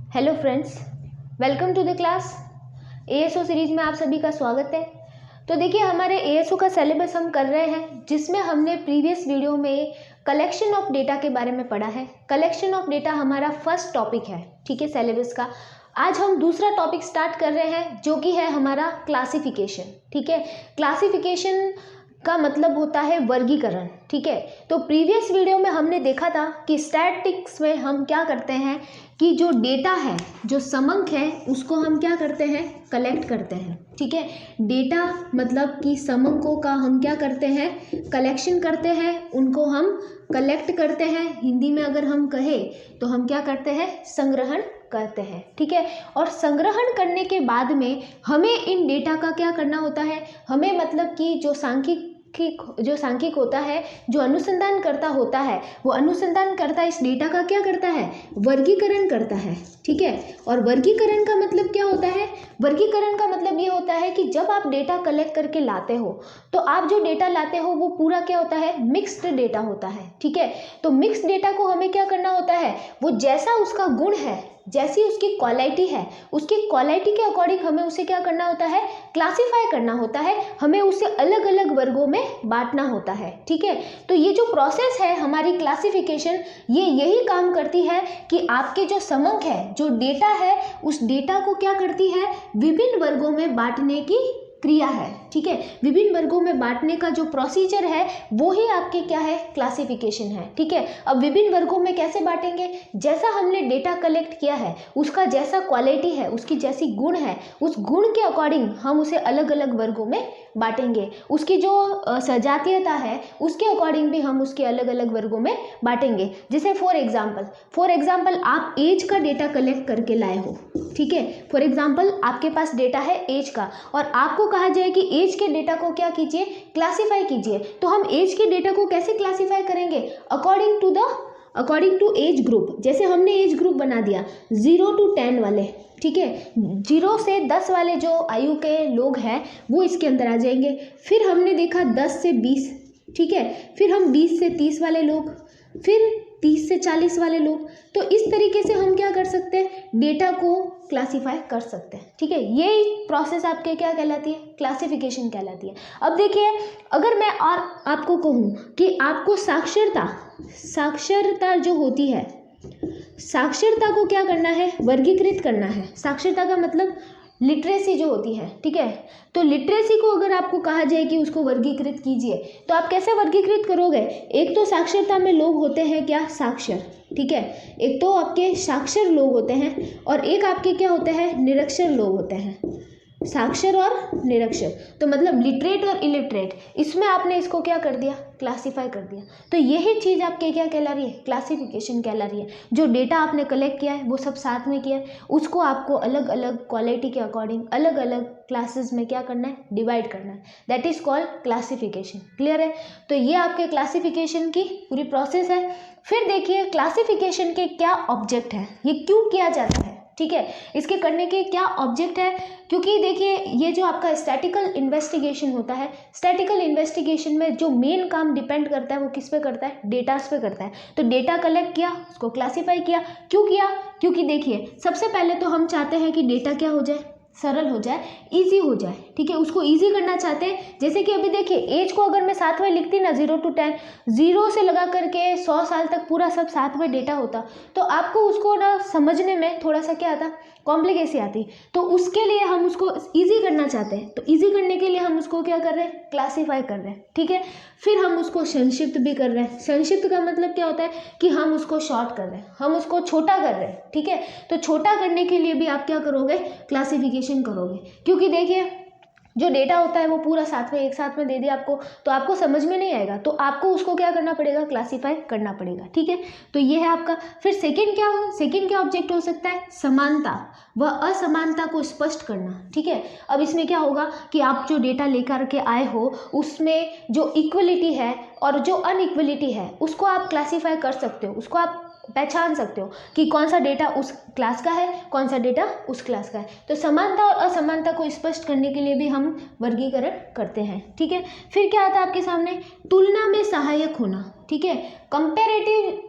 Hello friends, welcome to the class. ASO series में आप सभी का स्वागत है। तो देखिए, हमारे एएसओ का सिलेबस हम कर रहे हैं, जिसमें हमने प्रीवियस वीडियो में कलेक्शन ऑफ डेटा के बारे में पढ़ा है। कलेक्शन ऑफ डेटा हमारा फर्स्ट टॉपिक है, ठीक है, सिलेबस का। आज हम दूसरा टॉपिक स्टार्ट कर रहे हैं, जो कि है हमारा क्लासिफिकेशन। ठीक है, क्लासिफिकेशन का मतलब होता है वर्गीकरण। ठीक है, तो प्रीवियस वीडियो में हमने देखा था कि स्टैटिस्टिक्स में हम क्या करते हैं कि जो डेटा है, जो समंक है, उसको हम क्या करते हैं, कलेक्ट करते हैं। ठीक है, डेटा मतलब कि समंकों का हम क्या करते हैं, कलेक्शन करते हैं, उनको हम कलेक्ट करते हैं। हिंदी में अगर हम कहें तो हम क्या करते हैं, संग्रहण करते हैं। ठीक है, और संग्रहण करने के बाद में हमें इन डेटा का क्या करना होता है, हमें मतलब कि जो सांख्यिक होता है, जो अनुसंधान करता होता है, वो अनुसंधान करता इस डेटा का क्या करता है, वर्गीकरण करता है। ठीक है, और वर्गीकरण का मतलब क्या होता है, वर्गीकरण का मतलब ये होता है कि जब आप डेटा कलेक्ट करके लाते हो, तो आप जो डेटा लाते हो वो पूरा क्या होता है, मिक्स्ड डेटा होता है। ठीक है, तो मिक्स्ड डेटा को हमें क्या करना होता है, वो जैसा उसका गुण है, जैसी उसकी क्वालिटी है, उसकी क्वालिटी के अकॉर्डिंग हमें उसे क्या करना होता है, क्लासिफाई करना होता है, हमें उसे अलग अलग वर्गों में बांटना होता है। ठीक है, तो ये जो प्रोसेस है हमारी क्लासिफिकेशन, ये यही काम करती है कि आपके जो समंक है, जो डेटा है, उस डेटा को क्या करती है, विभिन्न वर्गों में बांटने की क्रिया है। ठीक है, विभिन्न वर्गों में बांटने का जो प्रोसीजर है वो ही आपके क्या है, क्लासिफिकेशन है। ठीक है, अब विभिन्न वर्गों में कैसे बांटेंगे, जैसा हमने डेटा कलेक्ट किया है, उसका जैसा क्वालिटी है, उसकी जैसी गुण है, उस गुण के अकॉर्डिंग हम उसे अलग अलग वर्गों में बांटेंगे। उसकी जो सजातीयता है, उसके अकॉर्डिंग भी हम उसके अलग अलग वर्गों में बांटेंगे। जैसे फॉर एग्जाम्पल आप एज का डेटा कलेक्ट करके लाए हो। ठीक है, फॉर एग्जाम्पल आपके पास डेटा है एज का, और आपको कहा जाए कि एज के डेटा को क्या कीजिए, क्लासिफाई कीजिए। तो हम एज के डेटा को कैसे क्लासिफाई करेंगे, अकॉर्डिंग टू एज ग्रुप। जैसे हमने एज ग्रुप बना दिया 0 to 10 वाले। ठीक है, 0 से 10 वाले जो आयु के लोग हैं वो इसके अंदर आ जाएंगे। फिर हमने देखा 10 से 20। ठीक है, फिर हम 20 से 30 वाले लोग, फिर 30 से 40 वाले लोग। तो इस तरीके से हम क्या कर सकते हैं, डेटा को क्लासिफाई कर सकते हैं। ठीक है, ये प्रोसेस आपके क्या कहलाती है, क्लासिफिकेशन कहलाती है। अब देखिए, अगर मैं और आपको कहूँ कि आपको साक्षरता जो होती है, साक्षरता को क्या करना है, वर्गीकृत करना है। साक्षरता का मतलब लिटरेसी जो होती है। ठीक है, तो लिटरेसी को अगर आपको कहा जाए कि उसको वर्गीकृत कीजिए, तो आप कैसे वर्गीकृत करोगे। एक तो साक्षरता में लोग होते हैं क्या, साक्षर। ठीक है, एक तो आपके साक्षर लोग होते हैं, और एक आपके क्या होते हैं, निरक्षर लोग होते हैं। साक्षर और निरक्षर, तो मतलब लिटरेट और इलिटरेट, इसमें आपने इसको क्या कर दिया, क्लासिफाई कर दिया। तो यही चीज़ आपके क्या कहला रही है, क्लासिफिकेशन कहला रही है। जो डेटा आपने कलेक्ट किया है वो सब साथ में किया है, उसको आपको अलग अलग क्वालिटी के अकॉर्डिंग अलग अलग क्लासेस में क्या करना है, डिवाइड करना है। That is called classification. Clear है, तो ये आपके क्लासिफिकेशन की पूरी प्रोसेस है। फिर देखिए, क्लासिफिकेशन के क्या ऑब्जेक्ट है, ये क्यों किया जाता है। ठीक है, इसके करने के क्या ऑब्जेक्ट है, क्योंकि देखिए, ये जो आपका स्टैटिकल इन्वेस्टिगेशन होता है, स्टैटिकल इन्वेस्टिगेशन में जो मेन काम डिपेंड करता है वो किस पे करता है, डेटास पे करता है। तो डेटा कलेक्ट किया, उसको क्लासिफाई किया। क्यों किया, क्योंकि देखिए, सबसे पहले तो हम चाहते हैं कि डेटा क्या हो जाए, सरल हो जाए, इजी हो जाए। ठीक है, उसको इजी करना चाहते हैं। जैसे कि अभी देखिए, एज को अगर मैं साथ में लिखती ना 0 to 10, 0 से लगा करके 100 साल तक पूरा सब साथ में डेटा होता, तो आपको उसको ना समझने में थोड़ा सा क्या आता, कॉम्प्लिकेसी आती। तो उसके लिए हम उसको इजी करना चाहते हैं, तो इजी करने के लिए हम उसको क्या कर रहे हैं, क्लासीफाई कर रहे हैं। ठीक है, फिर हम उसको संक्षिप्त भी कर रहे हैं। संक्षिप्त का मतलब क्या होता है कि हम उसको शॉर्ट कर रहे हैं, हम उसको छोटा कर रहे हैं। ठीक है, तो छोटा करने के लिए भी आप क्या करोगे, क्लासिफिकेशन करोगे। क्योंकि देखिए, जो डेटा होता है वो पूरा साथ में एक साथ में दे दिया आपको, तो आपको समझ में नहीं आएगा, तो आपको उसको क्या करना पड़ेगा, क्लासिफाई करना पड़ेगा। ठीक है, तो ये है आपका। फिर सेकंड क्या ऑब्जेक्ट हो सकता है, समानता व असमानता को स्पष्ट करना। ठीक है, अब इसमें क्या होगा कि आप जो डेटा लेकर के आए हो, उसमें जो इक्वलिटी है और जो अनइक्वलिटी है, उसको आप क्लासीफाई कर सकते हो, उसको आप पहचान सकते हो कि कौन सा डेटा उस क्लास का है, कौन सा डेटा उस क्लास का है। तो समानता और असमानता को स्पष्ट करने के लिए भी हम वर्गीकरण करते हैं। ठीक है, फिर क्या आता है आपके सामने, तुलना में सहायक होना। ठीक है, कंपेरेटिव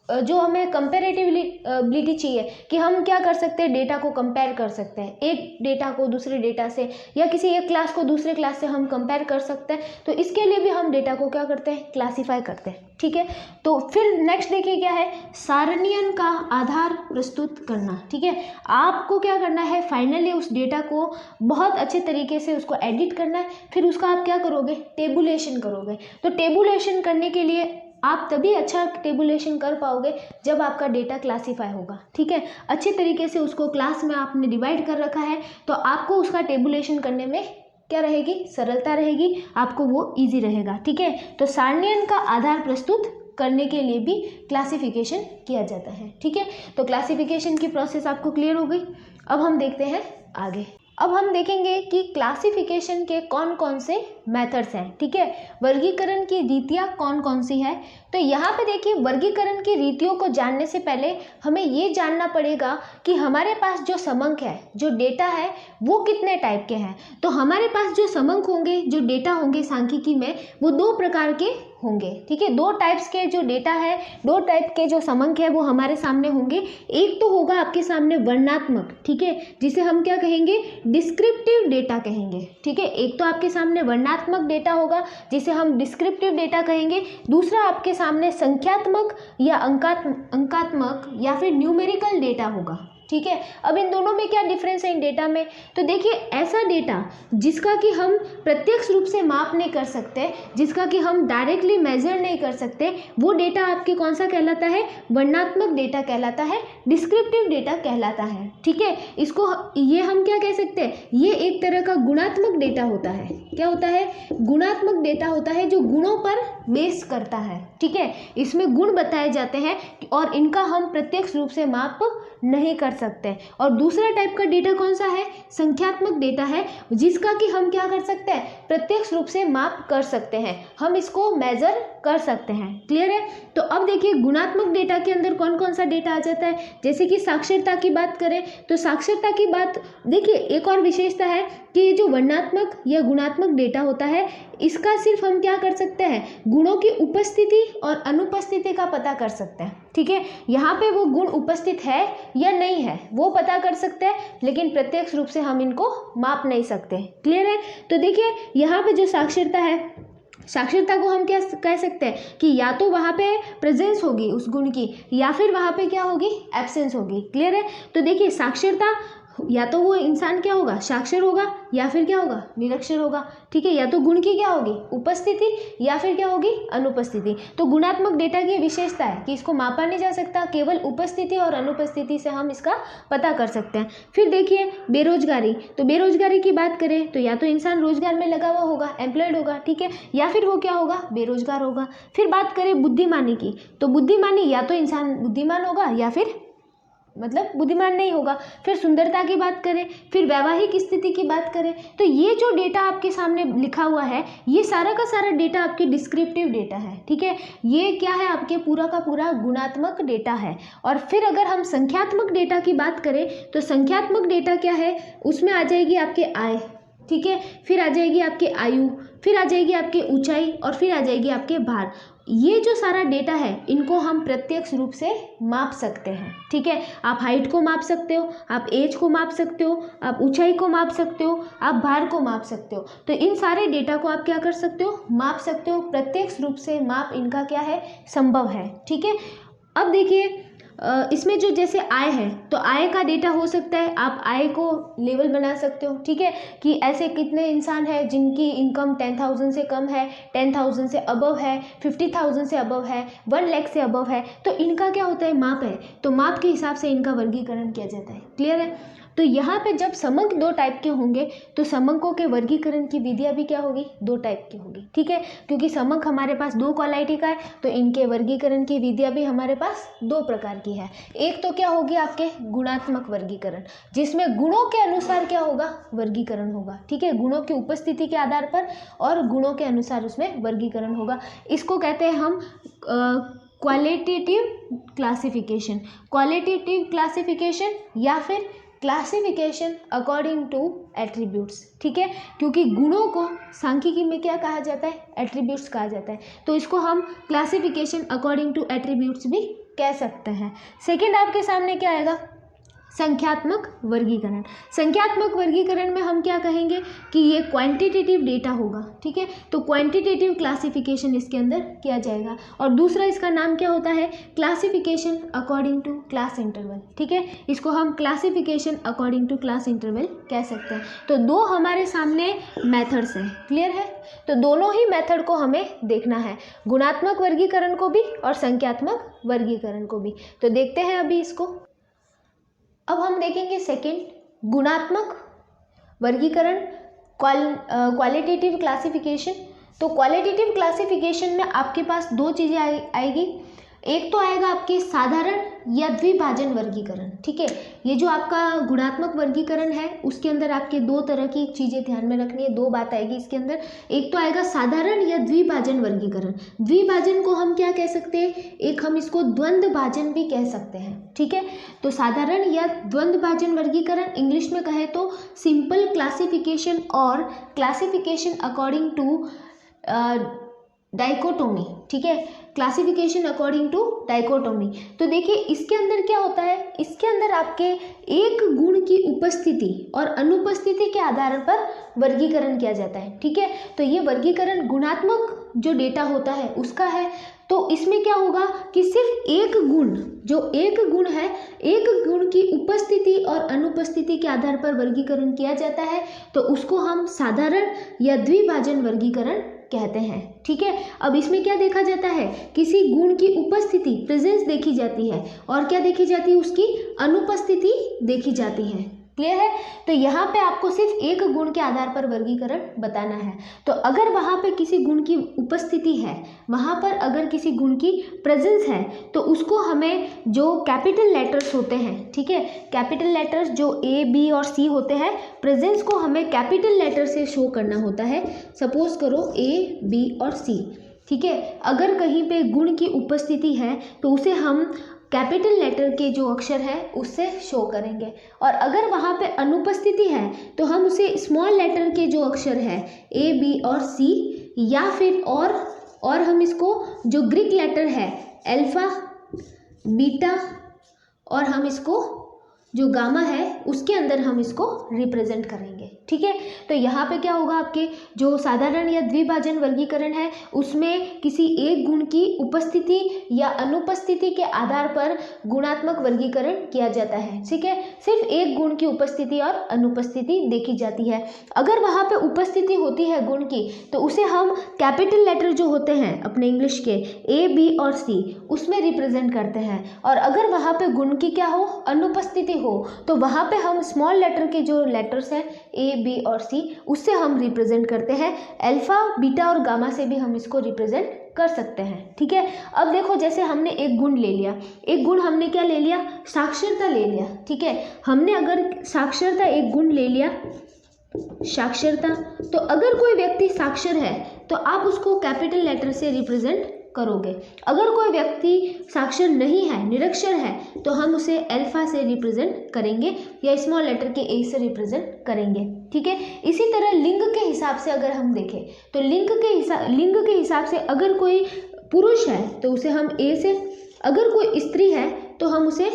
जो हमें कंपेरेटिवलिटी चाहिए कि हम क्या कर सकते हैं, डेटा को कंपेयर कर सकते हैं, एक डेटा को दूसरे डेटा से या किसी एक क्लास को दूसरे क्लास से हम कंपेयर कर सकते हैं। तो इसके लिए भी हम डेटा को क्या करते हैं, क्लासीफाई करते हैं। ठीक है, तो फिर नेक्स्ट देखिए क्या है, सारणियन का आधार प्रस्तुत करना। ठीक है, आपको क्या करना है, फाइनली उस डेटा को बहुत अच्छे तरीके से उसको एडिट करना है, फिर उसका आप क्या करोगे, टेबुलेशन करोगे। तो टेबुलेशन करने के लिए आप तभी अच्छा टेबुलेशन कर पाओगे जब आपका डेटा क्लासीफाई होगा। ठीक है, अच्छे तरीके से उसको क्लास में आपने डिवाइड कर रखा है, तो आपको उसका टेबुलेशन करने में क्या रहेगी, सरलता रहेगी, आपको वो इजी रहेगा। ठीक है, तो सारणियन का आधार प्रस्तुत करने के लिए भी क्लासिफिकेशन किया जाता है। ठीक है, तो क्लासिफिकेशन की प्रोसेस आपको क्लियर हो गई। अब हम देखते हैं आगे। अब हम देखेंगे कि क्लासिफिकेशन के कौन कौन से मेथड्स हैं। ठीक है, वर्गीकरण की रीतियाँ कौन कौन सी है। तो यहाँ पे देखिए, वर्गीकरण की रीतियों को जानने से पहले हमें ये जानना पड़ेगा कि हमारे पास जो समंक है, जो डेटा है, वो कितने टाइप के हैं। तो हमारे पास जो समंक होंगे, जो डेटा होंगे सांख्यिकी में, वो दो प्रकार के होंगे। ठीक है, दो टाइप्स के जो डेटा है, दो टाइप के जो समंक है वो हमारे सामने होंगे। एक तो होगा आपके सामने वर्णनात्मक, ठीक है, जिसे हम क्या कहेंगे, डिस्क्रिप्टिव डेटा कहेंगे। ठीक है, एक तो आपके सामने वर्णनात्मक डेटा होगा जिसे हम डिस्क्रिप्टिव डेटा कहेंगे। दूसरा आपके सामने संख्यात्मक या अंकात्मक या फिर न्यूमेरिकल डेटा होगा। ठीक है, अब इन दोनों में क्या डिफरेंस है इन डेटा में। तो देखिए, ऐसा डेटा जिसका कि हम प्रत्यक्ष रूप से माप नहीं कर सकते, जिसका कि हम डायरेक्टली मेजर नहीं कर सकते, वो डेटा आपके कौन सा कहलाता है, वर्णनात्मक डेटा कहलाता है, डिस्क्रिप्टिव डेटा कहलाता है। ठीक है, इसको ये हम क्या कह सकते हैं, ये एक तरह का गुणात्मक डेटा होता है। क्या होता है, गुणात्मक डेटा होता है, जो गुणों पर बेस करता है। ठीक है, इसमें गुण बताए जाते हैं और इनका हम प्रत्यक्ष रूप से माप नहीं कर सकते। और दूसरा टाइप का डेटा कौन सा है, संख्यात्मक डेटा है, जिसका कि हम क्या कर सकते हैं, प्रत्यक्ष रूप से माप कर सकते हैं, हम इसको मेजर कर सकते हैं। क्लियर है। तो अब देखिए, गुणात्मक डेटा के अंदर कौन कौन सा डेटा आ जाता है। जैसे कि साक्षरता की बात करें तो साक्षरता की बात देखिए, एक और विशेषता है कि ये जो वर्णनात्मक या गुणात्मक डेटा होता है, इसका सिर्फ हम क्या कर सकते हैं, गुणों की उपस्थिति और अनुपस्थिति का पता कर सकते हैं। ठीक है, यहाँ पे वो गुण उपस्थित है या नहीं है वो पता कर सकते हैं, लेकिन प्रत्यक्ष रूप से हम इनको माप नहीं सकते। क्लियर है। तो देखिए, यहाँ पे जो साक्षरता है, साक्षरता को हम क्या कह सकते हैं कि या तो वहाँ पे प्रेजेंस होगी उस गुण की, या फिर वहाँ पे क्या होगी, एब्सेंस होगी। क्लियर है। तो देखिए, साक्षरता या तो वो इंसान क्या होगा, साक्षर होगा, या फिर क्या होगा, निरक्षर होगा। ठीक है, या तो गुण की क्या होगी, उपस्थिति, या फिर क्या होगी, अनुपस्थिति। तो गुणात्मक डेटा की विशेषता है कि इसको मापा नहीं जा सकता, केवल उपस्थिति और अनुपस्थिति से हम इसका पता कर सकते हैं। फिर देखिए, बेरोजगारी। तो बेरोजगारी की बात करें तो या तो इंसान रोजगार में लगा हुआ होगा, एम्प्लॉयड होगा, ठीक है, या फिर वो क्या होगा, बेरोजगार होगा। फिर बात करें बुद्धिमानी की, तो बुद्धिमानी या तो इंसान बुद्धिमान होगा या फिर मतलब बुद्धिमान नहीं होगा। फिर सुंदरता की बात करें, फिर वैवाहिक स्थिति की बात करें, तो ये जो डेटा आपके सामने लिखा हुआ है, ये सारा का सारा डेटा आपकी डिस्क्रिप्टिव डेटा है। ठीक है, ये क्या है, आपके पूरा का पूरा गुणात्मक डेटा है। और फिर अगर हम संख्यात्मक डेटा की बात करें तो संख्यात्मक डेटा क्या है, उसमें आ जाएगी आपके आय, ठीक है, फिर आ जाएगी आपके आयु, फिर आ जाएगी आपकी ऊंचाई, और फिर आ जाएगी आपके भार। ये जो सारा डेटा है, इनको हम प्रत्यक्ष रूप से माप सकते हैं। ठीक है, आप हाइट को माप सकते हो, आप एज को माप सकते हो, आप ऊंचाई को माप सकते हो, आप भार को माप सकते हो। तो इन सारे डेटा को आप क्या कर सकते हो, माप सकते हो। प्रत्यक्ष रूप से माप इनका क्या है, संभव है। ठीक है, अब देखिए, इसमें जो जैसे आय है, तो आय का डेटा हो सकता है, आप आय को लेवल बना सकते हो। ठीक है, कि ऐसे कितने इंसान हैं जिनकी इनकम 10,000 से कम है, 10,000 से अबव है, 50,000 से अबव है, 1 लाख से अबव है, तो इनका क्या होता है, माप है। तो माप के हिसाब से इनका वर्गीकरण किया जाता है। क्लियर है। तो यहाँ पे जब समंक दो टाइप के होंगे तो समंकों के वर्गीकरण की विधियाँ भी क्या होगी, दो टाइप की होगी। ठीक है, क्योंकि समंक हमारे पास दो क्वालिटी का है, तो इनके वर्गीकरण की विधियाँ भी हमारे पास दो प्रकार की है। एक तो क्या होगी, आपके गुणात्मक वर्गीकरण, जिसमें गुणों के अनुसार क्या होगा, वर्गीकरण होगा। ठीक है, गुणों की उपस्थिति के आधार पर और गुणों के अनुसार उसमें वर्गीकरण होगा। इसको कहते हैं हम क्वालिटेटिव क्लासिफिकेशन, क्वालिटेटिव क्लासिफिकेशन या फिर क्लासिफिकेशन अकॉर्डिंग टू एट्रीब्यूट्स। ठीक है, क्योंकि गुणों को सांख्यिकी में क्या कहा जाता है, एट्रीब्यूट्स कहा जाता है, तो इसको हम क्लासिफिकेशन अकॉर्डिंग टू एट्रीब्यूट्स भी कह सकते हैं। सेकंड आपके सामने क्या आएगा, संख्यात्मक वर्गीकरण। संख्यात्मक वर्गीकरण में हम क्या कहेंगे कि ये क्वांटिटेटिव डेटा होगा, ठीक है, तो क्वांटिटेटिव क्लासिफिकेशन इसके अंदर किया जाएगा। और दूसरा इसका नाम क्या होता है, classification according to class interval, ठीक है, इसको हम classification according to class interval कह सकते हैं। तो दो हमारे सामने मेथड्स हैं, क्लियर है, तो दोनों ही मेथड को हमें देखना है, गुणात्मक वर्गीकरण को भी और संख्यात्मक वर्गीकरण को भी। तो देखते हैं अभी इसको। अब हम देखेंगे सेकंड, गुणात्मक वर्गीकरण, क्वालिटेटिव क्लासिफिकेशन। तो क्वालिटेटिव क्लासिफिकेशन में आपके पास दो चीज़ें आएगी, एक तो आएगा आपके साधारण या द्विभाजन वर्गीकरण, ठीक है, ये जो आपका गुणात्मक वर्गीकरण है उसके अंदर आपके दो तरह की चीज़ें ध्यान में रखनी है, दो बात आएगी इसके अंदर, एक तो आएगा साधारण या द्विभाजन वर्गीकरण। द्विभाजन को हम क्या कह सकते हैं, एक हम इसको द्वंद्व भाजन भी कह सकते हैं, ठीक है, तो साधारण या द्वंद्व भाजन वर्गीकरण इंग्लिश में कहे तो सिंपल क्लासिफिकेशन और क्लासिफिकेशन अकॉर्डिंग टू डाइकोटोमी, ठीक है, क्लासिफिकेशन अकॉर्डिंग टू डाइकोटोमी। तो देखिए इसके अंदर क्या होता है, इसके अंदर आपके एक गुण की उपस्थिति और अनुपस्थिति के आधार पर वर्गीकरण किया जाता है, ठीक है, तो ये वर्गीकरण गुणात्मक जो डेटा होता है उसका है। तो इसमें क्या होगा कि सिर्फ एक गुण, जो एक गुण है, एक गुण की उपस्थिति और अनुपस्थिति के आधार पर वर्गीकरण किया जाता है, तो उसको हम साधारण या द्विभाजन वर्गीकरण कहते हैं, ठीक है। अब इसमें क्या देखा जाता है, किसी गुण की उपस्थिति प्रेजेंस देखी जाती है और क्या देखी जाती है, उसकी अनुपस्थिति देखी जाती है, क्लियर है। तो यहाँ पे आपको सिर्फ एक गुण के आधार पर वर्गीकरण बताना है। तो अगर वहाँ पे किसी गुण की उपस्थिति है, वहाँ पर अगर किसी गुण की प्रेजेंस है, तो उसको हमें जो कैपिटल लेटर्स होते हैं, ठीक है, कैपिटल लेटर्स जो ए बी और सी होते हैं, प्रेजेंस को हमें कैपिटल लेटर से शो करना होता है। सपोज करो ए बी और सी, ठीक है, अगर कहीं पे गुण की उपस्थिति है तो उसे हम कैपिटल लेटर के जो अक्षर है उससे शो करेंगे, और अगर वहाँ पे अनुपस्थिति है तो हम उसे स्मॉल लेटर के जो अक्षर है ए बी और सी, या फिर और हम इसको जो ग्रीक लेटर है अल्फा बीटा और हम इसको जो गामा है उसके अंदर हम इसको रिप्रेजेंट करेंगे, ठीक है। तो यहाँ पे क्या होगा, आपके जो साधारण या द्विभाजन वर्गीकरण है उसमें किसी एक गुण की उपस्थिति या अनुपस्थिति के आधार पर गुणात्मक वर्गीकरण किया जाता है, ठीक है, सिर्फ एक गुण की उपस्थिति और अनुपस्थिति देखी जाती है। अगर वहाँ पे उपस्थिति होती है गुण की तो उसे हम कैपिटल लेटर जो होते हैं अपने इंग्लिश के ए बी और सी उसमें रिप्रेजेंट करते हैं, और अगर वहाँ पे गुण की क्या हो, अनुपस्थिति हो, तो वहाँ पे हम स्मॉल लेटर के जो लेटर्स हैं ए बी और सी उससे हम रिप्रेजेंट करते हैं। अल्फा बीटा और गामा से भी हम इसको रिप्रेजेंट कर सकते हैं, ठीक है। अब देखो जैसे हमने एक गुण ले लिया, एक गुण हमने क्या ले लिया, साक्षरता ले लिया, ठीक है, हमने अगर साक्षरता एक गुण ले लिया, साक्षरता, तो अगर कोई व्यक्ति साक्षर है तो आप उसको कैपिटल लेटर से रिप्रेजेंट करोगे। अगर कोई व्यक्ति साक्षर नहीं है, निरक्षर है, तो हम उसे अल्फा से रिप्रेजेंट करेंगे या स्मॉल लेटर के ए से रिप्रेजेंट करेंगे, ठीक है। इसी तरह लिंग के हिसाब से अगर हम देखें तो लिंग के हिसाब से अगर कोई पुरुष है तो उसे हम ए से, अगर कोई स्त्री है तो हम उसे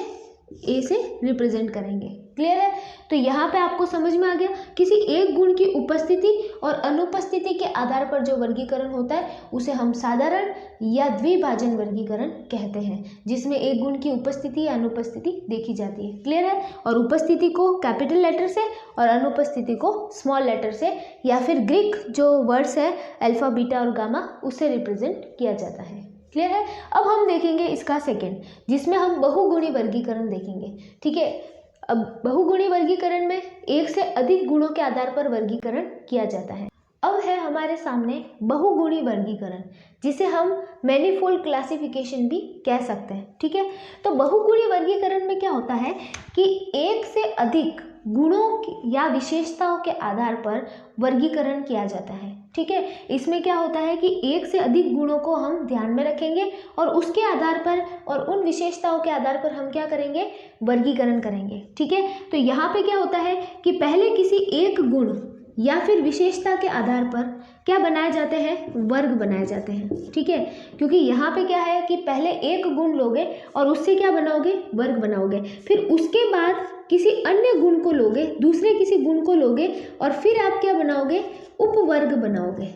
ए से रिप्रेजेंट करेंगे, क्लियर है। तो यहाँ पे आपको समझ में आ गया, किसी एक गुण की उपस्थिति और अनुपस्थिति के आधार पर जो वर्गीकरण होता है उसे हम साधारण या द्विभाजन वर्गीकरण कहते हैं, जिसमें एक गुण की उपस्थिति या अनुपस्थिति देखी जाती है, क्लियर है, और उपस्थिति को कैपिटल लेटर से और अनुपस्थिति को स्मॉल लेटर से या फिर ग्रीक जो वर्ड्स है अल्फा बीटा और गामा उससे रिप्रेजेंट किया जाता है, क्लियर है। अब हम देखेंगे इसका सेकंड, जिसमें हम बहुगुणी वर्गीकरण देखेंगे, ठीक है। अब बहुगुणी वर्गीकरण में एक से अधिक गुणों के आधार पर वर्गीकरण किया जाता है। अब है हमारे सामने बहुगुणी वर्गीकरण, जिसे हम मैनीफोल्ड क्लासिफिकेशन भी कह सकते हैं, ठीक है। तो बहुगुणी वर्गीकरण में क्या होता है कि एक से अधिक गुणों या विशेषताओं के आधार पर वर्गीकरण किया जाता है, ठीक है। इसमें क्या होता है कि एक से अधिक गुणों को हम ध्यान में रखेंगे और उसके आधार पर और उन विशेषताओं के आधार पर हम क्या करेंगे, वर्गीकरण करेंगे, ठीक है। तो यहाँ पे क्या होता है कि पहले किसी एक गुण या फिर विशेषता के आधार पर क्या बनाए जाते हैं, वर्ग बनाए जाते हैं। ठीक है, क्योंकि यहाँ पे क्या है कि पहले एक गुण लोगे और उससे क्या बनाओगे, वर्ग बनाओगे, फिर उसके बाद किसी अन्य गुण को लोगे, दूसरे किसी गुण को लोगे और फिर आप क्या बनाओगे, उपवर्ग बनाओगे।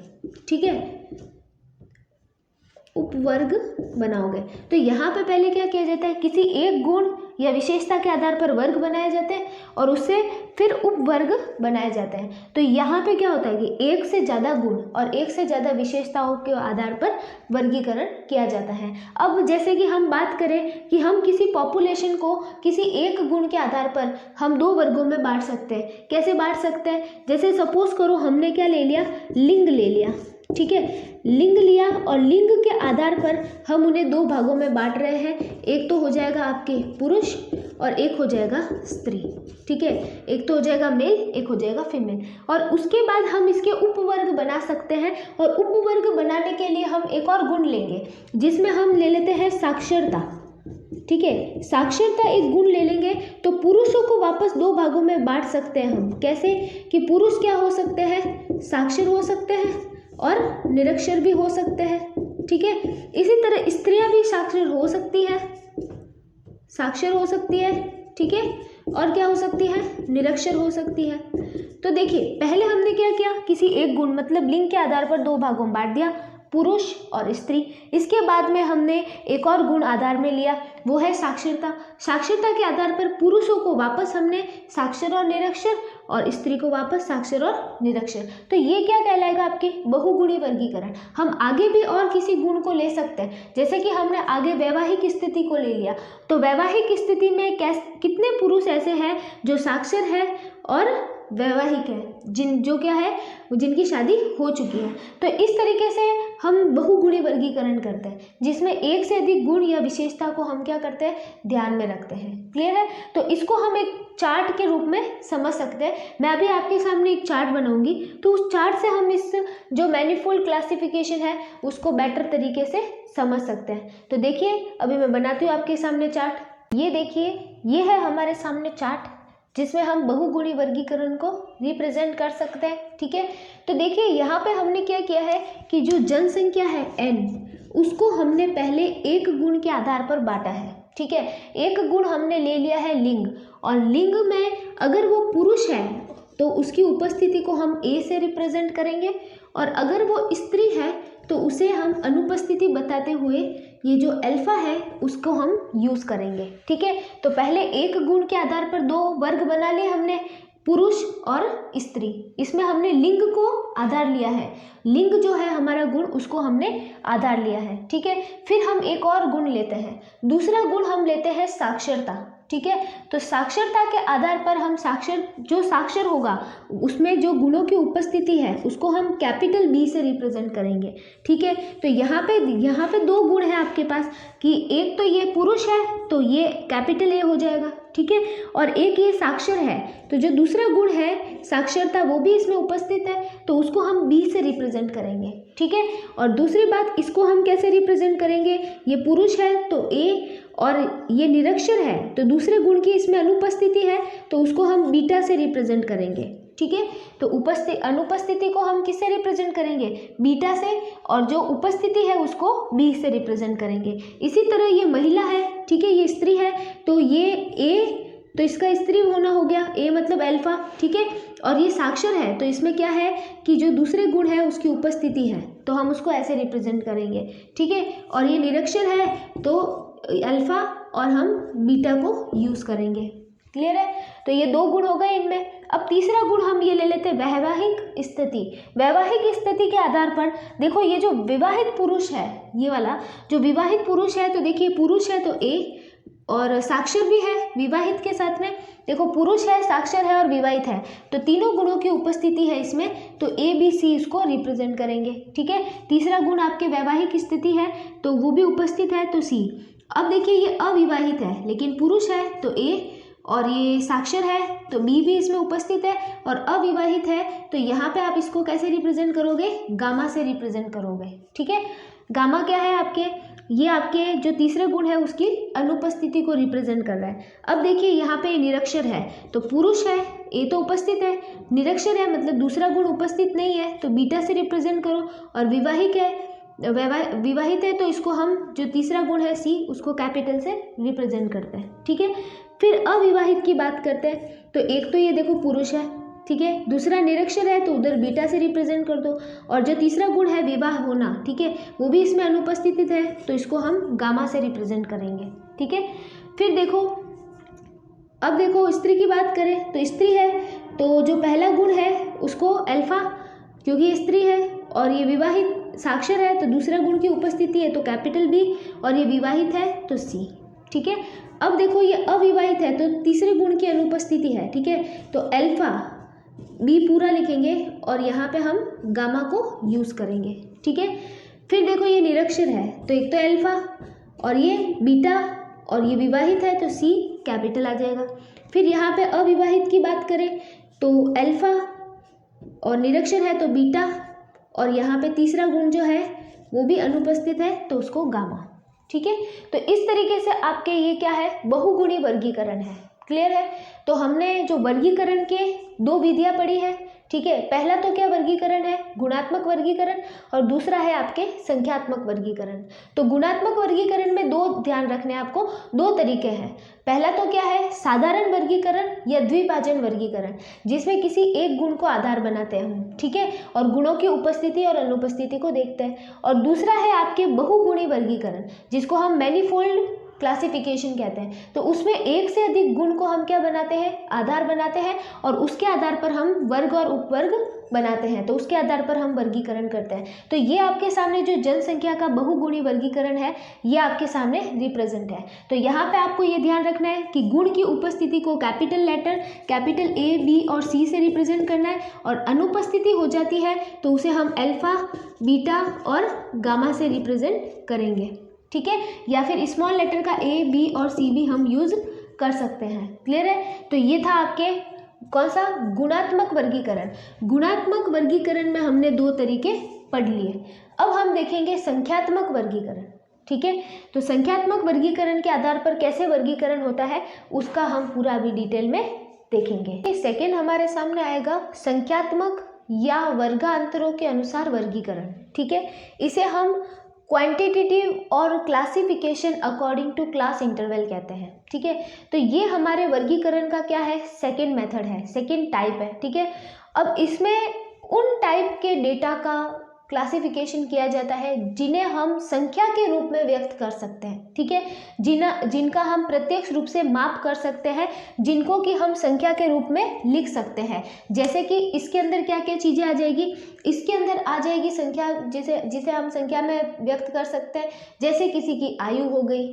ठीक है, उपवर्ग बनाओगे। तो यहाँ पे पहले क्या किया जाता है, किसी एक गुण या विशेषता के आधार पर वर्ग बनाए जाते हैं और उससे फिर उपवर्ग बनाए जाते हैं। तो यहाँ पे क्या होता है कि एक से ज़्यादा गुण और एक से ज़्यादा विशेषताओं के आधार पर वर्गीकरण किया जाता है। अब जैसे कि हम बात करें कि हम किसी पॉपुलेशन को किसी एक गुण के आधार पर हम दो वर्गों में बांट सकते हैं। कैसे बांट सकते हैं, जैसे सपोज करो हमने क्या ले लिया, लिंग ले लिया। ठीक है, लिंग लिया और लिंग के आधार पर हम उन्हें दो भागों में बांट रहे हैं। एक तो हो जाएगा आपके पुरुष और एक हो जाएगा स्त्री। ठीक है, एक तो हो जाएगा मेल, एक हो जाएगा फीमेल। और उसके बाद हम इसके उपवर्ग बना सकते हैं और उपवर्ग बनाने के लिए हम एक और गुण लेंगे जिसमें हम ले लेते हैं साक्षरता। ठीक है, साक्षरता एक गुण ले लेंगे तो पुरुषों को वापस दो भागों में बांट सकते हैं हम। कैसे कि पुरुष क्या हो सकते हैं, साक्षर हो सकते हैं और निरक्षर भी हो सकते हैं। ठीक है, इसी तरह स्त्रियां भी साक्षर हो सकती है, साक्षर हो सकती है। ठीक है, और क्या हो सकती है, निरक्षर हो सकती है। तो देखिए पहले हमने क्या किया, किसी एक गुण मतलब लिंग के आधार पर दो भागों में बांट दिया, पुरुष और स्त्री। इसके बाद में हमने एक और गुण आधार में लिया, वो है साक्षरता। साक्षरता के आधार पर पुरुषों को वापस हमने साक्षर और निरक्षर और स्त्री को वापस साक्षर और निरक्षर। तो ये क्या कहलाएगा, आपके बहुगुणी वर्गीकरण। हम आगे भी और किसी गुण को ले सकते हैं, जैसे कि हमने आगे वैवाहिक स्थिति को ले लिया। तो वैवाहिक स्थिति में कितने पुरुष ऐसे हैं जो साक्षर है और वैवाहिक है, जो क्या है, जिनकी शादी हो चुकी है। तो इस तरीके से हम बहुगुणी वर्गीकरण करते हैं जिसमें एक से अधिक गुण या विशेषता को हम क्या करते हैं, ध्यान में रखते हैं। क्लियर है, तो इसको हम एक चार्ट के रूप में समझ सकते हैं। मैं अभी आपके सामने एक चार्ट बनाऊंगी तो उस चार्ट से हम इस जो मैनिफोल्ड क्लासिफिकेशन है उसको बेटर तरीके से समझ सकते हैं। तो देखिए अभी मैं बनाती हूँ आपके सामने चार्ट। ये देखिए, ये है हमारे सामने चार्ट जिसमें हम बहुगुणी वर्गीकरण को रिप्रेजेंट कर सकते हैं। ठीक है, तो देखिए यहाँ पे हमने क्या किया है कि जो जनसंख्या है n, उसको हमने पहले एक गुण के आधार पर बांटा है। ठीक है, एक गुण हमने ले लिया है लिंग, और लिंग में अगर वो पुरुष है तो उसकी उपस्थिति को हम a से रिप्रेजेंट करेंगे, और अगर वो स्त्री है तो उसे हम अनुपस्थिति बताते हुए ये जो अल्फा है उसको हम यूज करेंगे। ठीक है, तो पहले एक गुण के आधार पर दो वर्ग बना लिए हमने, पुरुष और स्त्री। इसमें हमने लिंग को आधार लिया है, लिंग जो है हमारा गुण उसको हमने आधार लिया है। ठीक है, फिर हम एक और गुण लेते हैं, दूसरा गुण हम लेते हैं साक्षरता। ठीक है, तो साक्षरता के आधार पर हम जो साक्षर होगा उसमें जो गुणों की उपस्थिति है उसको हम कैपिटल बी से रिप्रेजेंट करेंगे। ठीक है, तो यहाँ पे दो गुण है आपके पास कि एक तो ये पुरुष है तो ये कैपिटल ए हो जाएगा। ठीक है, और एक ये साक्षर है तो जो दूसरा गुण है साक्षरता वो भी इसमें उपस्थित है तो उसको हम बी से रिप्रेजेंट करेंगे। ठीक है, और दूसरी बात, इसको हम कैसे रिप्रेजेंट करेंगे, ये पुरुष है तो ए और ये निरक्षर है तो दूसरे गुण की इसमें अनुपस्थिति है तो उसको हम बीटा से रिप्रेजेंट करेंगे। ठीक है, तो अनुपस्थिति को हम किससे रिप्रेजेंट करेंगे, बीटा से, और जो उपस्थिति है उसको बी से रिप्रेजेंट करेंगे। इसी तरह ये महिला है, ठीक है, ये स्त्री है तो ये ए, तो इसका स्त्री होना हो गया, ए मतलब अल्फा। ठीक है, और ये साक्षर है तो इसमें क्या है कि जो दूसरे गुण है उसकी उपस्थिति है तो हम उसको ऐसे रिप्रेजेंट करेंगे। ठीक है, और ये निरक्षर है तो अल्फा और हम बीटा को यूज करेंगे। क्लियर है, तो ये दो गुण हो गए इनमें। अब तीसरा गुण हम ये ले लेते हैं वैवाहिक स्थिति। वैवाहिक स्थिति के आधार पर देखो ये जो विवाहित पुरुष है, ये वाला जो विवाहित पुरुष है, तो देखिए पुरुष है तो ए और साक्षर भी है विवाहित के साथ में। देखो पुरुष है, साक्षर है और विवाहित है तो तीनों गुणों की उपस्थिति है इसमें, तो ए बी सी इसको रिप्रेजेंट करेंगे। ठीक है, तीसरा गुण आपके वैवाहिक स्थिति है तो वो भी उपस्थित है तो सी। अब देखिए ये अविवाहित है लेकिन पुरुष है तो ए, और ये साक्षर है तो बी भी इसमें उपस्थित है, और अविवाहित है तो यहाँ पे आप इसको कैसे रिप्रेजेंट करोगे, गामा से रिप्रेजेंट करोगे। ठीक है, गामा क्या है आपके, ये आपके जो तीसरे गुण है उसकी अनुपस्थिति को रिप्रेजेंट कर रहा है। अब देखिए यहाँ पे निरक्षर है तो पुरुष है, ए तो उपस्थित है, निरक्षर है मतलब दूसरा गुण उपस्थित नहीं है तो बीटा से रिप्रेजेंट करो, और विवाहिक है, विवाहित है तो इसको हम जो तीसरा गुण है सी उसको कैपिटल से रिप्रेजेंट करते हैं, ठीक है। फिर अविवाहित की बात करते हैं तो एक तो ये देखो पुरुष है, ठीक है, दूसरा निरक्षर है तो उधर बीटा से रिप्रेजेंट कर दो, और जो तीसरा गुण है विवाह होना, ठीक है, वो भी इसमें अनुपस्थित है तो इसको हम गामा से रिप्रेजेंट करेंगे, ठीक है। फिर देखो, अब देखो स्त्री की बात करें तो स्त्री है तो जो पहला गुण है उसको अल्फा, क्योंकि ये स्त्री है, और ये विवाहित साक्षर है तो दूसरा गुण की उपस्थिति है तो कैपिटल बी, और ये विवाहित है तो सी, ठीक है। अब देखो ये अविवाहित है तो तीसरे गुण की अनुपस्थिति है, ठीक है, तो अल्फा बी पूरा लिखेंगे और यहाँ पे हम गामा को यूज़ करेंगे, ठीक है। फिर देखो ये निरक्षर है तो एक तो अल्फा और ये बीटा, और ये विवाहित है तो सी कैपिटल आ जाएगा। फिर यहाँ पे अविवाहित की बात करें तो अल्फा और निरक्षर है तो बीटा, और यहाँ पे तीसरा गुण जो है वो भी अनुपस्थित है तो उसको गामा, ठीक है। तो इस तरीके से आपके ये क्या है, बहुगुणी वर्गीकरण है। क्लियर है। तो हमने जो वर्गीकरण के दो विधियां पढ़ी है, ठीक है। पहला तो क्या वर्गीकरण है, गुणात्मक वर्गीकरण, और दूसरा है आपके संख्यात्मक वर्गीकरण। तो गुणात्मक वर्गीकरण में दो ध्यान रखने आपको, दो तरीके हैं। पहला तो क्या है, साधारण वर्गीकरण या द्विभाजन वर्गीकरण, जिसमें किसी एक गुण को आधार बनाते हैं हम, ठीक है, और गुणों की उपस्थिति और अनुपस्थिति को देखते हैं। और दूसरा है आपके बहुगुणी वर्गीकरण, जिसको हम मैनीफोल्ड क्लासिफिकेशन कहते हैं। तो उसमें एक से अधिक गुण को हम क्या बनाते हैं, आधार बनाते हैं, और उसके आधार पर हम वर्ग और उपवर्ग बनाते हैं। तो उसके आधार पर हम वर्गीकरण करते हैं। तो ये आपके सामने जो जनसंख्या का बहुगुणी वर्गीकरण है, ये आपके सामने रिप्रेजेंट है। तो यहाँ पे आपको ये ध्यान रखना है कि गुण की उपस्थिति को capital letter capital A, B और सी से रिप्रेजेंट करना है, और अनुपस्थिति हो जाती है तो उसे हम अल्फा, बीटा और गामा से रिप्रेजेंट करेंगे, ठीक है, या फिर स्मॉल लेटर का ए, बी और सी भी हम यूज कर सकते हैं। क्लियर है। तो ये था आपके कौन सा, गुणात्मक वर्गीकरण। गुणात्मक वर्गीकरण में हमने दो तरीके पढ़ लिए। अब हम देखेंगे संख्यात्मक वर्गीकरण, ठीक है। तो संख्यात्मक वर्गीकरण के आधार पर कैसे वर्गीकरण होता है उसका हम पूरा अभी डिटेल में देखेंगे। सेकेंड हमारे सामने आएगा संख्यात्मक या वर्गांतरों के अनुसार वर्गीकरण, ठीक है। इसे हम क्वांटिटेटिव और classification according to class interval कहते हैं, ठीक है। तो ये हमारे वर्गीकरण का क्या है, सेकेंड मेथड है, सेकेंड टाइप है, ठीक है। अब इसमें उन टाइप के डेटा का क्लासिफिकेशन किया जाता है जिन्हें हम संख्या के रूप में व्यक्त कर सकते हैं, ठीक है, जिनका हम प्रत्यक्ष रूप से माप कर सकते हैं, जिनको कि हम संख्या के रूप में लिख सकते हैं। जैसे कि इसके अंदर क्या क्या चीज़ें आ जाएगी, इसके अंदर आ जाएगी संख्या जिसे हम संख्या में व्यक्त कर सकते हैं। जैसे किसी की आयु हो गई,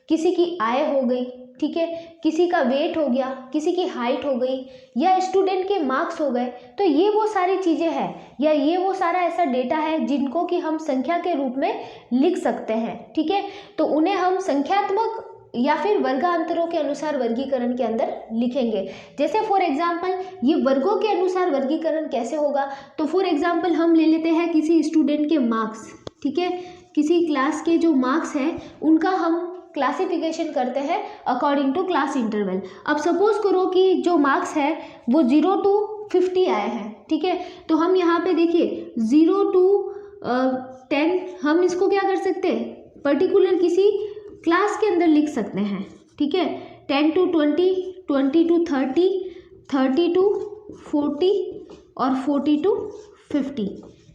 किसी की आय हो गई, ठीक है, किसी का वेट हो गया, किसी की हाइट हो गई, या स्टूडेंट के मार्क्स हो गए। तो ये वो सारी चीज़ें हैं, या ये वो सारा ऐसा डेटा है जिनको कि हम संख्या के रूप में लिख सकते हैं, ठीक है। तो उन्हें हम संख्यात्मक या फिर वर्गांतरों के अनुसार वर्गीकरण के अंदर लिखेंगे। जैसे फॉर एग्जांपल ये वर्गों के अनुसार वर्गीकरण कैसे होगा, तो फॉर एग्जांपल हम ले लेते हैं किसी स्टूडेंट के मार्क्स, ठीक है, किसी क्लास के जो मार्क्स हैं उनका हम क्लासिफिकेशन करते हैं अकॉर्डिंग टू क्लास इंटरवल। अब सपोज करो कि जो मार्क्स है वो 0 to 50 आए हैं, ठीक है। तो हम यहाँ पे देखिए 0 to 10 हम इसको क्या कर सकते हैं, पर्टिकुलर किसी क्लास के अंदर लिख सकते हैं, ठीक है। 10 to 20, 20 to 30, 30 to 40 और 40 to 50,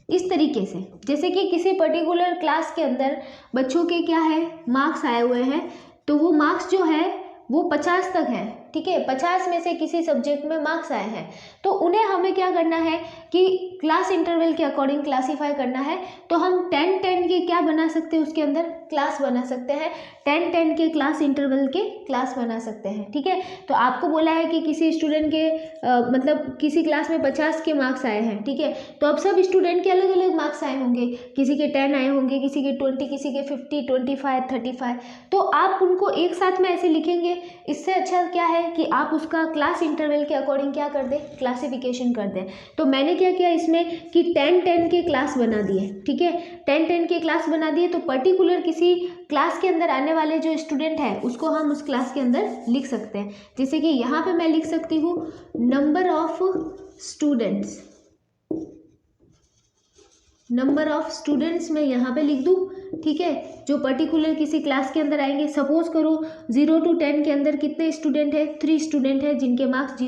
इस तरीके से। जैसे कि किसी पर्टिकुलर क्लास के अंदर बच्चों के क्या है, मार्क्स आए हुए हैं, तो वो मार्क्स जो है वो 50 तक है, ठीक है। 50 में से किसी सब्जेक्ट में मार्क्स आए हैं तो उन्हें हमें क्या करना है कि क्लास इंटरवल के अकॉर्डिंग क्लासीफाई करना है। तो हम 10-10 के क्या बना सकते हैं, उसके अंदर क्लास बना सकते हैं, 10-10 के क्लास इंटरवल के क्लास बना सकते हैं, ठीक है। तो आपको बोला है कि किसी स्टूडेंट के मतलब किसी क्लास में 50 के मार्क्स आए हैं, ठीक है। तो अब सब स्टूडेंट के अलग अलग मार्क्स आए होंगे, किसी के 10 आए होंगे, किसी के 20, किसी के 50, 25, 35। तो आप उनको एक साथ में ऐसे लिखेंगे, इससे अच्छा क्या है है कि आप उसका क्लास इंटरवल के अकॉर्डिंग क्या कर दें, क्लासिफिकेशन कर दें। तो मैंने क्या किया इसमें कि 10-10 के क्लास बना दिए, ठीक है, 10-10 के क्लास बना दिए। तो पर्टिकुलर किसी क्लास के अंदर आने वाले जो स्टूडेंट है उसको हम उस क्लास के अंदर लिख सकते हैं। जैसे कि यहाँ पे मैं लिख सकती हूँ नंबर ऑफ स्टूडेंट्स मैं यहाँ पे लिख दूँ, ठीक है, जो पर्टिकुलर किसी क्लास के अंदर आएंगे। सपोज करो 0 to 10 के अंदर कितने स्टूडेंट है, 3 स्टूडेंट है जिनके मार्क्स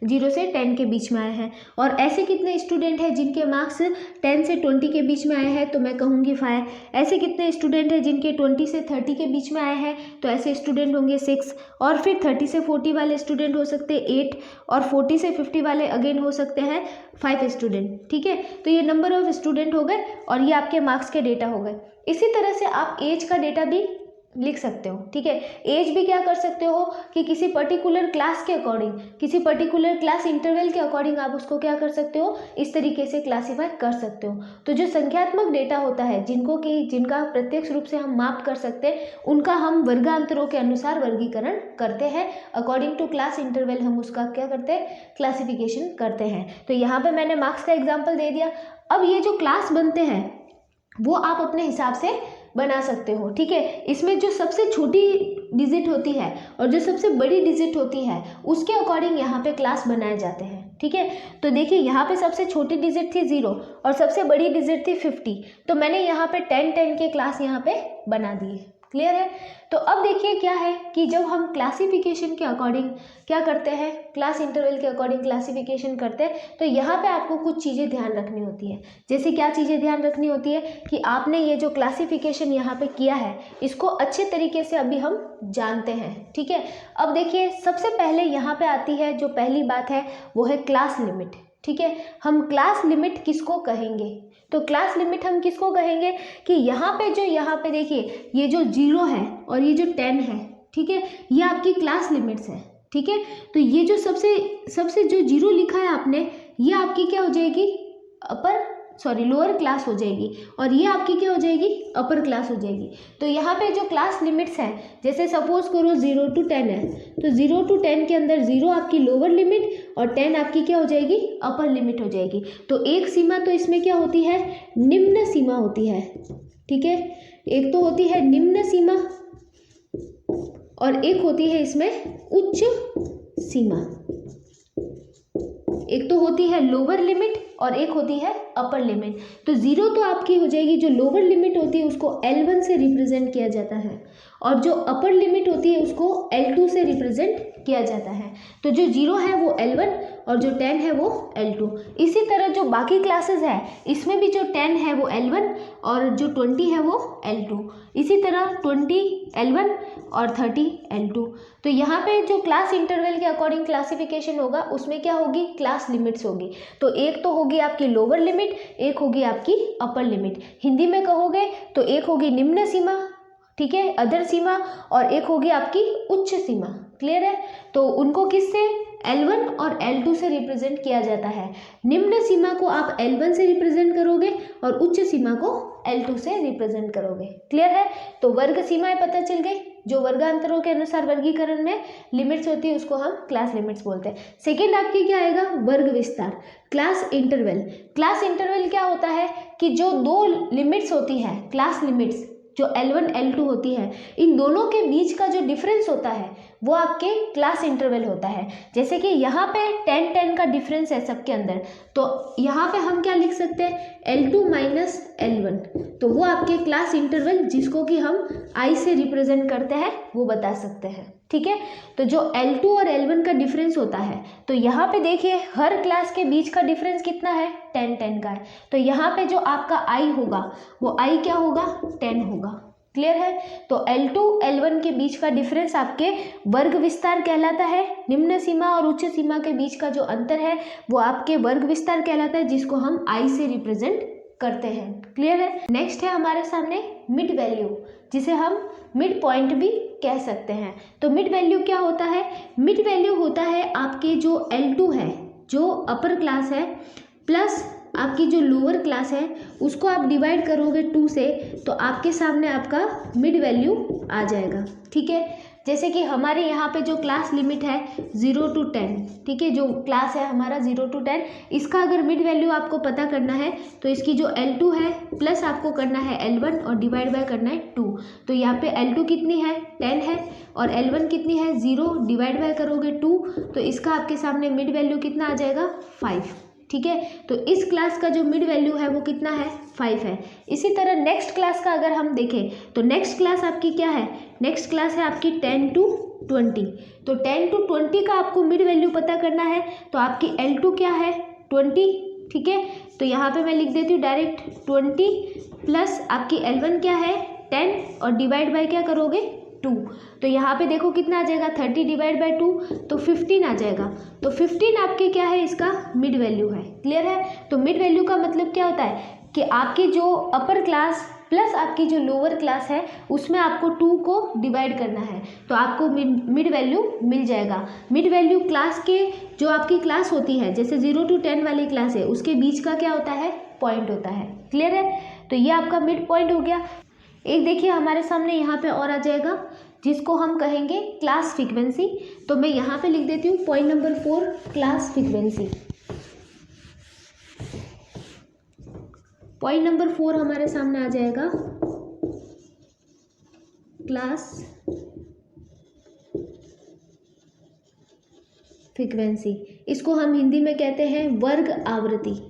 0 से 10 के बीच में आए हैं। और ऐसे कितने स्टूडेंट हैं जिनके मार्क्स 10 से 20 के बीच में आए हैं, तो मैं कहूँगी 5। ऐसे कितने स्टूडेंट हैं जिनके 20 से 30 के बीच में आए हैं, तो ऐसे स्टूडेंट होंगे 6। और फिर 30 से 40 वाले स्टूडेंट हो सकते हैं 8, और 40 से 50 वाले अगेन हो सकते हैं 5 स्टूडेंट, ठीक है। तो ये नंबर ऑफ स्टूडेंट हो गए और ये आपके मार्क्स के डेटा हो गए। इसी तरह से आप एज का डेटा भी लिख सकते हो, ठीक है। एज भी क्या कर सकते हो कि किसी पर्टिकुलर क्लास के अकॉर्डिंग, किसी पर्टिकुलर क्लास इंटरवल के अकॉर्डिंग आप उसको क्या कर सकते हो, इस तरीके से क्लासीफाई कर सकते हो। तो जो संख्यात्मक डेटा होता है जिनका प्रत्यक्ष रूप से हम माप कर सकते हैं, उनका हम वर्गांतरों के अनुसार वर्गीकरण करते हैं। अकॉर्डिंग टू क्लास इंटरवल हम उसका क्या करते हैं, क्लासिफिकेशन करते हैं। तो यहाँ पे मैंने मार्क्स का एग्जाम्पल दे दिया। अब ये जो क्लास बनते हैं वो आप अपने हिसाब से बना सकते हो, ठीक है। इसमें जो सबसे छोटी डिजिट होती है और जो सबसे बड़ी डिजिट होती है उसके अकॉर्डिंग यहाँ पे क्लास बनाए जाते हैं, ठीक है। तो देखिए यहाँ पे सबसे छोटी डिजिट थी 0 और सबसे बड़ी डिजिट थी 50। तो मैंने यहाँ पे 10-10 के क्लास यहाँ पे बना दिए। क्लियर है। तो अब देखिए क्या है कि जब हम क्लासिफिकेशन के अकॉर्डिंग क्या करते हैं, क्लास इंटरवल के अकॉर्डिंग क्लासिफिकेशन करते हैं, तो यहाँ पे आपको कुछ चीज़ें ध्यान रखनी होती है। जैसे क्या चीज़ें ध्यान रखनी होती है कि आपने ये जो क्लासिफिकेशन यहाँ पे किया है इसको अच्छे तरीके से अभी हम जानते हैं, ठीक है। अब देखिए सबसे पहले यहाँ पे आती है जो पहली बात है वो है क्लास लिमिट, ठीक है। हम क्लास लिमिट किसको कहेंगे, तो क्लास लिमिट हम किसको कहेंगे कि यहाँ पे देखिए ये जो 0 है और ये जो 10 है, ठीक है, ये आपकी क्लास लिमिट्स है, ठीक है। तो ये जो सबसे जो 0 लिखा है आपने, ये आपकी क्या हो जाएगी, लोअर क्लास हो जाएगी, और ये आपकी क्या हो जाएगी, अपर क्लास हो जाएगी। तो यहाँ पे जो क्लास लिमिट्स हैं, जैसे सपोज करो 0 to 10 है, तो 0 to 10 के अंदर 0 आपकी लोअर लिमिट और 10 आपकी क्या हो जाएगी, अपर लिमिट हो जाएगी। तो एक सीमा तो इसमें क्या होती है, निम्न सीमा होती है, ठीक है। एक तो होती है निम्न सीमा और एक होती है इसमें उच्च सीमा। एक तो होती है लोअर लिमिट और एक होती है अपर लिमिट। तो 0 तो आपकी हो जाएगी, जो लोअर लिमिट होती है उसको L1 से रिप्रेजेंट किया जाता है और जो अपर लिमिट होती है उसको L2 से रिप्रेजेंट किया जाता है। तो जो 0 है वो L1 और जो 10 है वो L2। इसी तरह जो बाकी क्लासेस है इसमें भी जो 10 है वो L1 और जो 20 है वो L2। इसी तरह 20 L1 और 30 L2। तो यहाँ पे जो क्लास इंटरवल के अकॉर्डिंग क्लासिफिकेशन होगा उसमें क्या होगी, क्लास लिमिट्स होगी। तो एक तो होगी आपकी लोअर लिमिट, एक होगी आपकी अपर लिमिट। हिंदी में कहोगे तो एक होगी निम्न सीमा, ठीक है, अदर सीमा, और एक होगी आपकी उच्च सीमा। क्लियर है। तो उनको किससे, L1 और L2 से रिप्रेजेंट किया जाता है। निम्न सीमा को आप L1 से रिप्रेजेंट करोगे और उच्च सीमा को L2 से रिप्रेजेंट करोगे। क्लियर है। तो वर्ग सीमाएं पता चल गई। जो वर्गांतरों के अनुसार वर्गीकरण में लिमिट्स होती है उसको हम क्लास लिमिट्स बोलते हैं। सेकेंड आपकी क्या आएगा, वर्ग विस्तार, क्लास इंटरवल। क्लास इंटरवल क्या होता है कि जो दो लिमिट्स होती है, क्लास लिमिट्स जो L1 L2 होती है, इन दोनों के बीच का जो डिफरेंस होता है वो आपके क्लास इंटरवल होता है। जैसे कि यहाँ पे 10-10 का डिफरेंस है सबके अंदर, तो यहाँ पे हम क्या लिख सकते हैं, L2 माइनस L1। तो वो आपके क्लास इंटरवल जिसको कि हम I से रिप्रेजेंट करते हैं वो बता सकते हैं। ठीक है। तो जो L2 और L1 का डिफरेंस होता है, तो यहाँ पे देखिए हर क्लास के बीच का डिफरेंस कितना है, 10-10 का है। तो यहाँ पे जो आपका I होगा वो I क्या होगा, 10 होगा। क्लियर है। तो L2 L1 के बीच का डिफरेंस आपके वर्ग विस्तार कहलाता है। निम्न सीमा और उच्च सीमा के बीच का जो अंतर है वो आपके वर्ग विस्तार कहलाता है, जिसको हम I से रिप्रेजेंट करते हैं। क्लियर है। नेक्स्ट है हमारे सामने मिड वैल्यू, जिसे हम मिड पॉइंट भी कह सकते हैं। तो मिड वैल्यू क्या होता है, मिड वैल्यू होता है आपके जो L2 है, जो अपर क्लास है, प्लस आपकी जो लोअर क्लास है उसको आप डिवाइड करोगे 2 से, तो आपके सामने आपका मिड वैल्यू आ जाएगा। ठीक है। जैसे कि हमारे यहाँ पे जो क्लास लिमिट है 0 to 10, ठीक है, जो क्लास है हमारा 0 to 10, इसका अगर मिड वैल्यू आपको पता करना है तो इसकी जो L2 है प्लस आपको करना है L1 और डिवाइड बाय करना है 2। तो यहाँ पे L2 कितनी है 10 है और L1 कितनी है 0, डिवाइड बाय करोगे 2, तो इसका आपके सामने मिड वैल्यू कितना आ जाएगा 5, ठीक है। तो इस क्लास का जो मिड वैल्यू है वो कितना है 5 है। इसी तरह नेक्स्ट क्लास का अगर हम देखें तो नेक्स्ट क्लास आपकी क्या है, नेक्स्ट क्लास है आपकी 10 to 20। तो 10 to 20 का आपको मिड वैल्यू पता करना है, तो आपकी L2 क्या है 20, ठीक है। तो यहाँ पे मैं लिख देती हूँ डायरेक्ट 20 प्लस आपकी L1 क्या है 10 और डिवाइड बाय क्या करोगे 2। तो यहाँ पे देखो कितना आ जाएगा 30 डिवाइड बाय 2, तो 15 आ जाएगा। तो 15 आपके क्या है, इसका मिड वैल्यू है। क्लियर है। तो मिड वैल्यू का मतलब क्या होता है कि आपकी जो अपर क्लास प्लस आपकी जो लोअर क्लास है उसमें आपको 2 को डिवाइड करना है, तो आपको मिड वैल्यू मिल जाएगा। मिड वैल्यू क्लास के जो आपकी क्लास होती है, जैसे 0 to 10 वाली क्लास है, उसके बीच का क्या होता है, पॉइंट होता है। क्लियर है। तो ये आपका मिड पॉइंट हो गया। एक देखिए हमारे सामने यहाँ पे और आ जाएगा जिसको हम कहेंगे क्लास फ्रीक्वेंसी। तो मैं यहाँ पे लिख देती हूँ point number 4 class frequency. Point number 4 हमारे सामने आ जाएगा क्लास फ्रीक्वेंसी। इसको हम हिंदी में कहते हैं वर्ग आवृत्ति।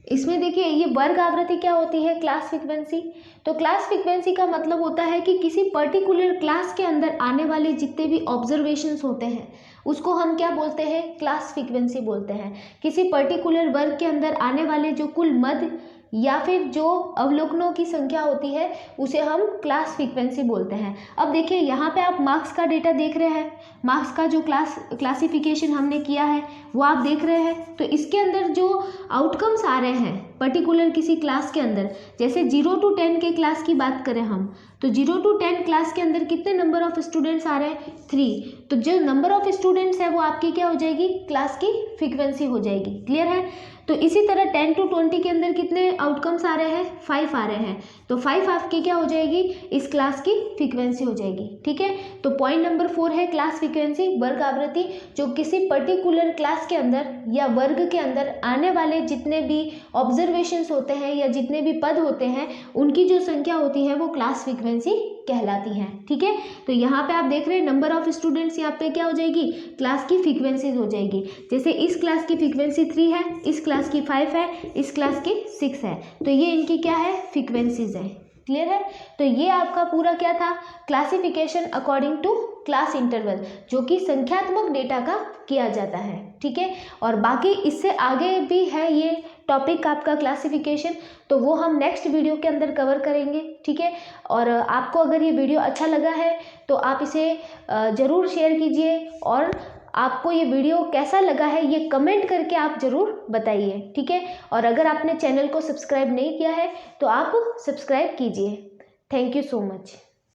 इसमें देखिए ये वर्ग आवृत्ति क्या होती है, क्लास फ्रीक्वेंसी। तो क्लास फ्रीक्वेंसी का मतलब होता है कि किसी पर्टिकुलर क्लास के अंदर आने वाले जितने भी ऑब्जर्वेशंस होते हैं उसको हम क्या बोलते हैं, क्लास फ्रीक्वेंसी बोलते हैं। किसी पर्टिकुलर वर्ग के अंदर आने वाले जो कुल मद या फिर जो अवलोकनों की संख्या होती है उसे हम क्लास फ्रीक्वेंसी बोलते हैं। अब देखिए यहाँ पे आप मार्क्स का डेटा देख रहे हैं, मार्क्स का जो क्लासिफिकेशन हमने किया है वो आप देख रहे हैं। तो इसके अंदर जो आउटकम्स आ रहे हैं पर्टिकुलर किसी क्लास के अंदर, जैसे 0 to 10 के क्लास की बात करें हम, तो 0 to 10 क्लास के अंदर कितने नंबर ऑफ स्टूडेंट्स आ रहे हैं, 3। तो जो नंबर ऑफ स्टूडेंट्स है वो आपकी क्या हो जाएगी, क्लास की फ्रीक्वेंसी हो जाएगी। क्लियर है। तो इसी तरह 10 to 20 के अंदर कितने आउटकम्स आ रहे हैं, 5 आ रहे हैं, तो 5 आपकी क्या हो जाएगी, इस क्लास की फ्रीक्वेंसी हो जाएगी। ठीक है। तो पॉइंट नंबर 4 है क्लास फ्रीक्वेंसी, वर्ग आवृत्ति, जो किसी पर्टिकुलर क्लास के अंदर या वर्ग के अंदर आने वाले जितने भी ऑब्जर्वेशंस होते हैं या जितने भी पद होते हैं उनकी जो संख्या होती है वो क्लास फ्रीक्वेंसी कहलाती हैं। ठीक है। तो यहाँ पे आप देख रहे हैं नंबर ऑफ स्टूडेंट्स, यहाँ पे क्या हो जाएगी, क्लास की फ्रीक्वेंसीज हो जाएगी। जैसे इस क्लास की फ्रीक्वेंसी 3 है, इस क्लास की 5 है, इस क्लास की 6 है, तो ये इनकी क्या है, फ्रीक्वेंसीज है। क्लियर है। तो ये आपका पूरा क्या था, classification according to class interval, जो कि संख्यात्मक डेटा का किया जाता है। ठीक है। और बाकी इससे आगे भी है ये टॉपिक आपका क्लासिफिकेशन, तो वो हम नेक्स्ट वीडियो के अंदर कवर करेंगे। ठीक है। और आपको अगर ये वीडियो अच्छा लगा है तो आप इसे ज़रूर शेयर कीजिए, और आपको ये वीडियो कैसा लगा है ये कमेंट करके आप ज़रूर बताइए। ठीक है। और अगर आपने चैनल को सब्सक्राइब नहीं किया है तो आप सब्सक्राइब कीजिए। Thank you so much.